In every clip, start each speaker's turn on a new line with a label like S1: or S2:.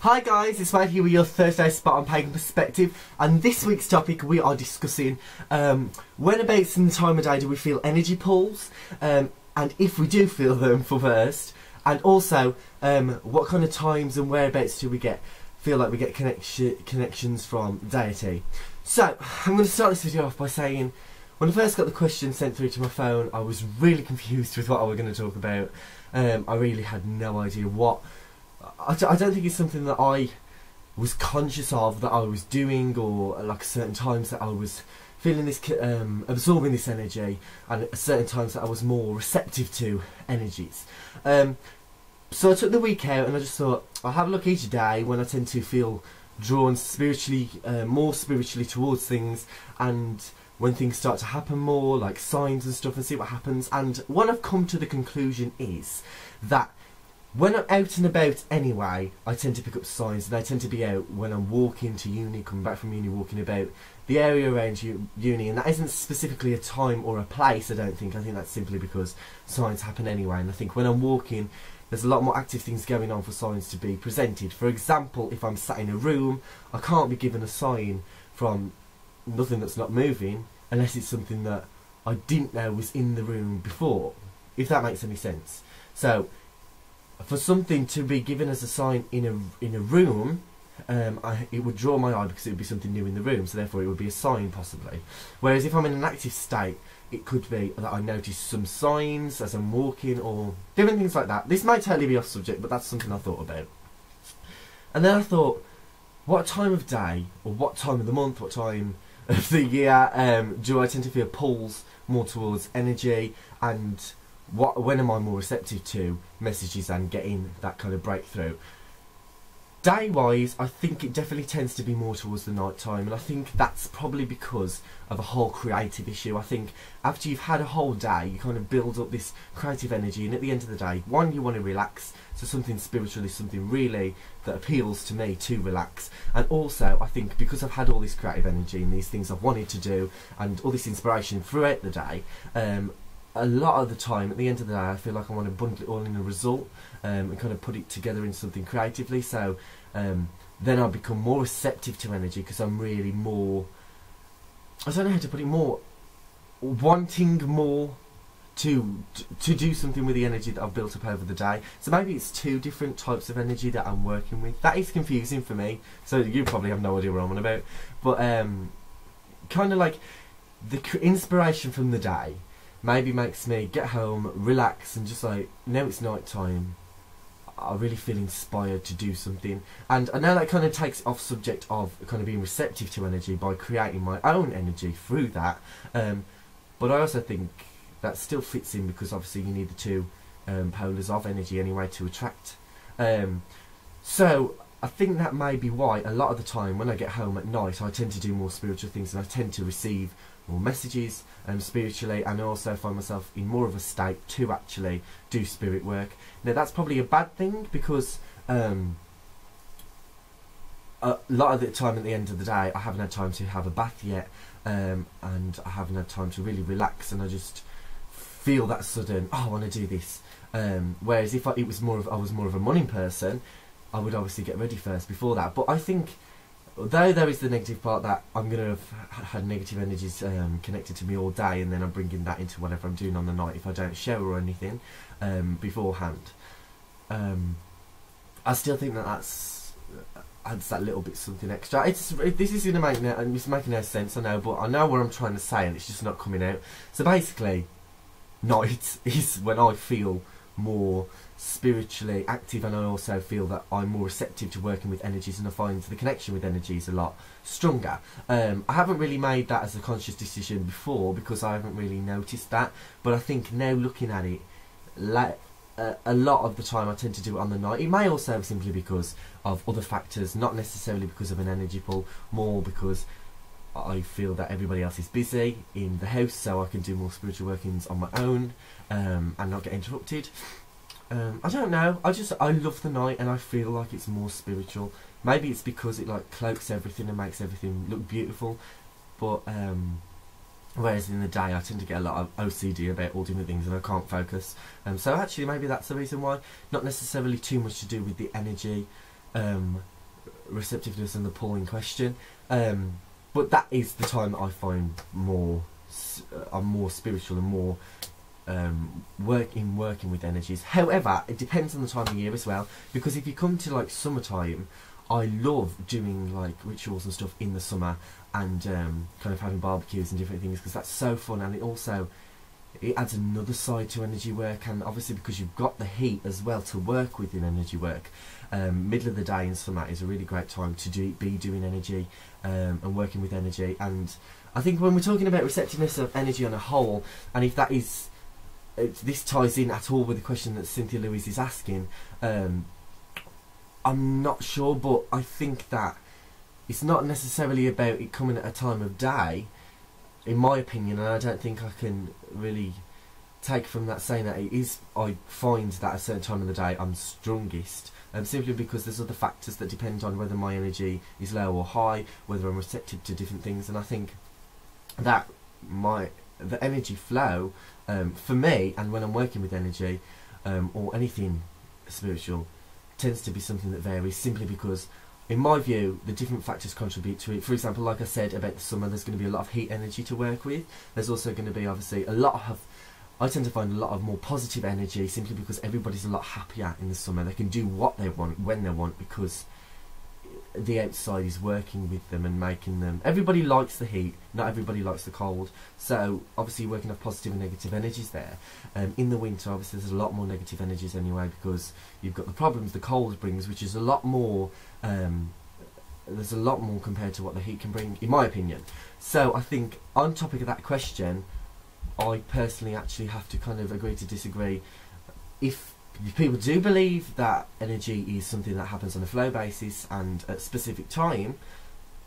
S1: Hi guys, it's Matt here with your Thursday spot on Pagan Perspective, and this week's topic we are discussing whenabouts in the time of day do we feel energy pulls, and if we do feel them for first, and also what kind of times and whereabouts do we feel like we get connections from deity. So I'm going to start this video off by saying, when I first got the question sent through to my phone, I was really confused with what I was going to talk about. I really had no idea what. I don't think it's something that I was conscious of that I was doing, or like certain times that I was feeling this, absorbing this energy, and at certain times that I was more receptive to energies. So I took the week out and I just thought I'll have a look each day when I tend to feel drawn spiritually, more spiritually towards things, and when things start to happen more, like signs and stuff, and see what happens. And what I've come to the conclusion is that when I'm out and about anyway, I tend to pick up signs, and I tend to be out when I'm walking to uni, coming back from uni, walking about the area around uni, and that isn't specifically a time or a place, I don't think. I think that's simply because signs happen anyway, and I think when I'm walking, there's a lot more active things going on for signs to be presented. For example, if I'm sat in a room, I can't be given a sign from nothing that's not moving, unless it's something that I didn't know was in the room before, if that makes any sense. So for something to be given as a sign in a room, it would draw my eye because it would be something new in the room, so therefore it would be a sign possibly. Whereas if I'm in an active state, it could be that I notice some signs as I'm walking, or different things like that. This might totally be off subject, but that's something I thought about. And then I thought, what time of day, or what time of the month, what time of the year do I tend to feel pulls more towards energy, and when am I more receptive to messages and getting that kind of breakthrough? Day wise, I think it definitely tends to be more towards the night time, and I think that's probably because of a whole creative issue. I think after you've had a whole day, you kind of build up this creative energy, and at the end of the day, one, you want to relax, so something spiritual is something really that appeals to me to relax. And also, I think because I've had all this creative energy and these things I've wanted to do, and all this inspiration throughout the day, a lot of the time, at the end of the day, I feel like I want to bundle it all in a result, and kind of put it together in something creatively. So then I become more receptive to energy, because I'm really more, I don't know how to put it, more wanting more to do something with the energy that I've built up over the day. So maybe it's two different types of energy that I'm working with. That is confusing for me, so you probably have no idea what I'm on about. But kind of like the inspiration from the day maybe makes me get home, relax, and just like, now it's night time, I really feel inspired to do something. And I know that kind of takes off subject of kind of being receptive to energy by creating my own energy through that, but I also think that still fits in, because obviously you need the two polars of energy anyway to attract. So I think that may be why a lot of the time when I get home at night, I tend to do more spiritual things, and I tend to receive more messages spiritually, and I also find myself in more of a state to actually do spirit work. Now that's probably a bad thing, because a lot of the time at the end of the day, I haven't had time to have a bath yet, and I haven't had time to really relax, and I just feel that sudden, oh, I want to do this. Whereas if I was more of a morning person, I would obviously get ready first before that. But I think, though there is the negative part that I'm going to have had negative energies connected to me all day, and then I'm bringing that into whatever I'm doing on the night if I don't shower or anything beforehand, I still think that adds that little bit something extra. This is going to make it's making no sense, I know, but I know what I'm trying to say, and it's just not coming out. So basically, night is when I feel more spiritually active, and I also feel that I'm more receptive to working with energies, and I find the connection with energies a lot stronger. I haven't really made that as a conscious decision before, because I haven't really noticed that, but I think now looking at it, like a lot of the time I tend to do it on the night. It may also simply because of other factors, not necessarily because of an energy pull, more because I feel that everybody else is busy in the house, so I can do more spiritual workings on my own and not get interrupted. I don't know, I love the night, and I feel like it's more spiritual. Maybe it's because it like cloaks everything and makes everything look beautiful, but whereas in the day I tend to get a lot of OCD about all different things, and I can't focus. So actually maybe that's the reason why. Not necessarily too much to do with the energy, receptiveness and the pull in question. But that is the time that I find I'm more spiritual and more working with energies. However, it depends on the time of year as well, because if you come to like summertime, I love doing like rituals and stuff in the summer, and kind of having barbecues and different things, because that's so fun, and it adds another side to energy work. And obviously because you've got the heat as well to work with in energy work, middle of the day in summer is a really great time to be doing energy and working with energy. And I think when we're talking about receptiveness of energy on a whole, and if that is this ties in at all with the question that Cynthia Lewis is asking, I'm not sure, but I think that it's not necessarily about it coming at a time of day, in my opinion, and I don't think I can really take from that saying that it is. I find that at a certain time of the day I'm strongest, simply because there's other factors that depend on whether my energy is low or high, whether I'm receptive to different things. And I think that the energy flow for me, and when I'm working with energy or anything spiritual, tends to be something that varies, simply because in my view the different factors contribute to it. For example, like I said about the summer, there's going to be a lot of heat energy to work with. There's also going to be obviously I tend to find a lot of more positive energy, simply because everybody's a lot happier in the summer. They can do what they want when they want, because the outside is working with them and making them. Everybody likes the heat, not everybody likes the cold. So obviously you're working off positive and negative energies there. In the winter, obviously there's a lot more negative energies anyway, because you've got the problems the cold brings, which is a lot more. There's a lot more compared to what the heat can bring, in my opinion. So I think on topic of that question, I personally actually have to kind of agree to disagree. If people do believe that energy is something that happens on a flow basis and at a specific time,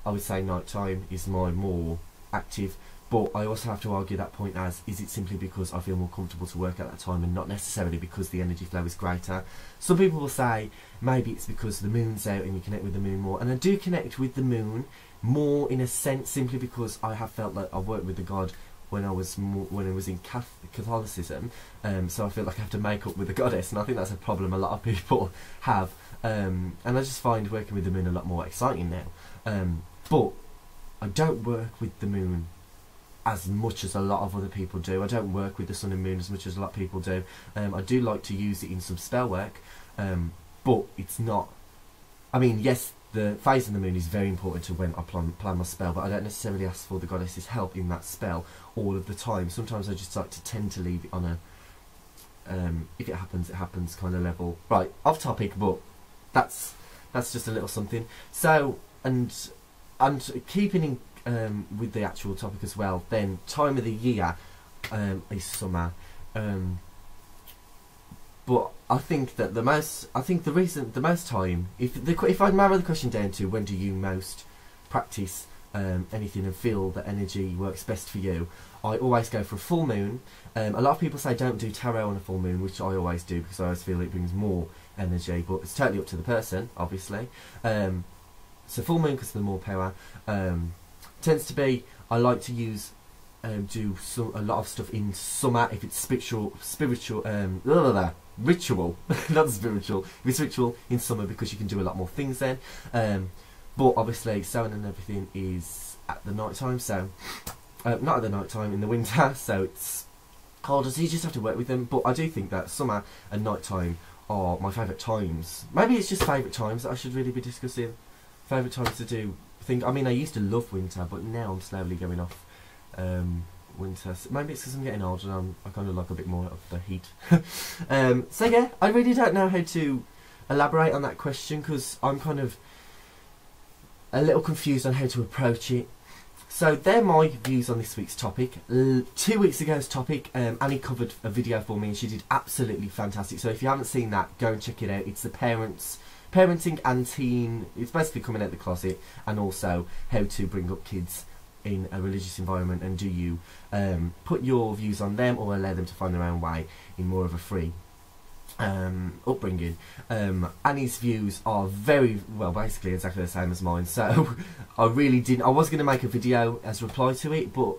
S1: I would say night time is my more active. But I also have to argue that point as, is it simply because I feel more comfortable to work at that time and not necessarily because the energy flow is greater? Some people will say maybe it's because the moon's out and you connect with the moon more. And I do connect with the moon more in a sense, simply because I have felt like I've worked with the god when I was in Catholicism, so I feel like I have to make up with the goddess, and I think that's a problem a lot of people have. And I just find working with the moon a lot more exciting now. But I don't work with the moon as much as a lot of other people do. I don't work with the sun and moon as much as a lot of people do. I do like to use it in some spell work, but it's not. I mean, yes, the phase of the moon is very important to when I plan my spell, but I don't necessarily ask for the goddess's help in that spell all of the time. Sometimes I just like to tend to leave it on a if it happens, it happens kind of level. Right, off topic, but that's just a little something. So, and keeping in with the actual topic as well, then time of the year is summer. But I think that the most time, if I narrow the question down to when do you most practice anything and feel that energy works best for you, I always go for a full moon. A lot of people say don't do tarot on a full moon, which I always do because I always feel it brings more energy, but it's totally up to the person, obviously. So full moon, because of the more power, tends to be, I like to use do a lot of stuff in summer if it's ritual, not spiritual. If it's ritual in summer, because you can do a lot more things then. But obviously sewing and everything is at the night time, so not at the night time, in the winter, so it's colder, so you just have to work with them. But I do think that summer and night time are my favourite times. Maybe it's just favourite times that I should really be discussing. Favourite times to do things. I mean, I used to love winter, but now I'm slowly going off winter. So maybe it's because I'm getting older and I kind of like a bit more of the heat. So yeah, I really don't know how to elaborate on that question, because I'm kind of a little confused on how to approach it. So they're my views on this week's topic. 2 weeks ago's topic, Annie covered a video for me and she did absolutely fantastic. So if you haven't seen that, go and check it out. It's the parenting and teen. It's basically coming out the closet, and also how to bring up kids in a religious environment, and do you put your views on them or allow them to find their own way in more of a free upbringing. Annie's views are very well, basically exactly the same as mine, so I was going to make a video as a reply to it, but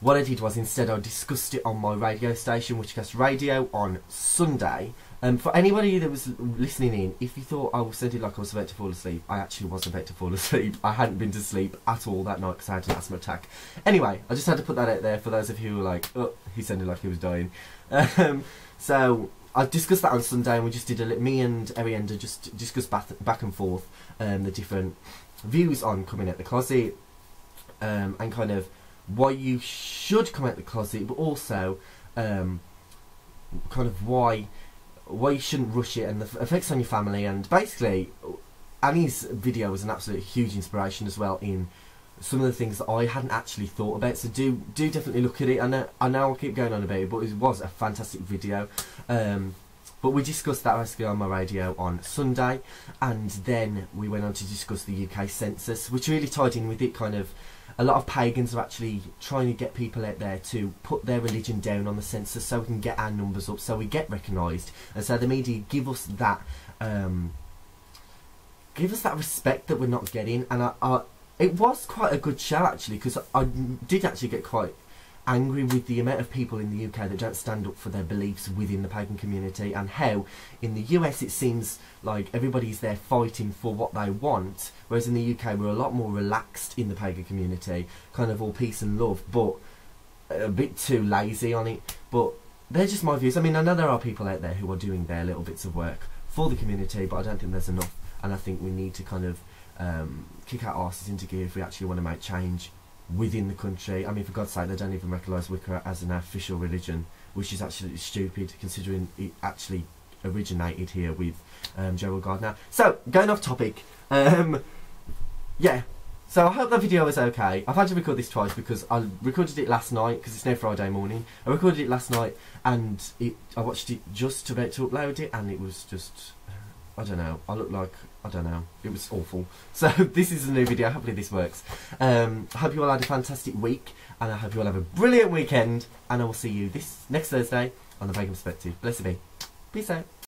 S1: what I did was instead I discussed it on my radio station, which gets radio on Sunday, For anybody that was listening in, if you thought I sounded like I was about to fall asleep, I actually was about to fall asleep. I hadn't been to sleep at all that night because I had an asthma attack. Anyway, I just had to put that out there for those of you who were like, oh, he sounded like he was dying. So I discussed that on Sunday, and we just did me and Arienda just discussed back and forth the different views on coming out the closet, and kind of why you should come out the closet, but also kind of why you shouldn't rush it, and the effects on your family. And basically Annie's video was an absolute huge inspiration as well in some of the things that I hadn't actually thought about, so do definitely look at it. I know I'll keep going on about it, but it was a fantastic video. But we discussed that basically on my radio on Sunday, and then we went on to discuss the UK census, which really tied in with it. Kind of a lot of pagans are actually trying to get people out there to put their religion down on the census so we can get our numbers up, so we get recognised, and so the media give us that respect that we're not getting. And it was quite a good show actually, because I did actually get quite angry with the amount of people in the UK that don't stand up for their beliefs within the pagan community, and how in the US it seems like everybody's there fighting for what they want, whereas in the UK we're a lot more relaxed in the pagan community, kind of all peace and love, but a bit too lazy on it. But they're just my views. I mean, I know there are people out there who are doing their little bits of work for the community, but I don't think there's enough, and I think we need to kind of kick our arses into gear if we actually want to make change within the country. I mean, for God's sake, they don't even recognise Wicca as an official religion, which is absolutely stupid considering it actually originated here with Gerald Gardner. So, going off topic, yeah, so I hope that video was okay. I've had to record this twice because I recorded it last night, because it's now Friday morning. I recorded it last night, and I watched it just about to upload it, and it was just, I don't know, I look like, I don't know, it was awful. So this is a new video, hopefully this works. I hope you all had a fantastic week, and I hope you all have a brilliant weekend, and I will see you this next Thursday on The Pagan Perspective. Blessed be. Peace out.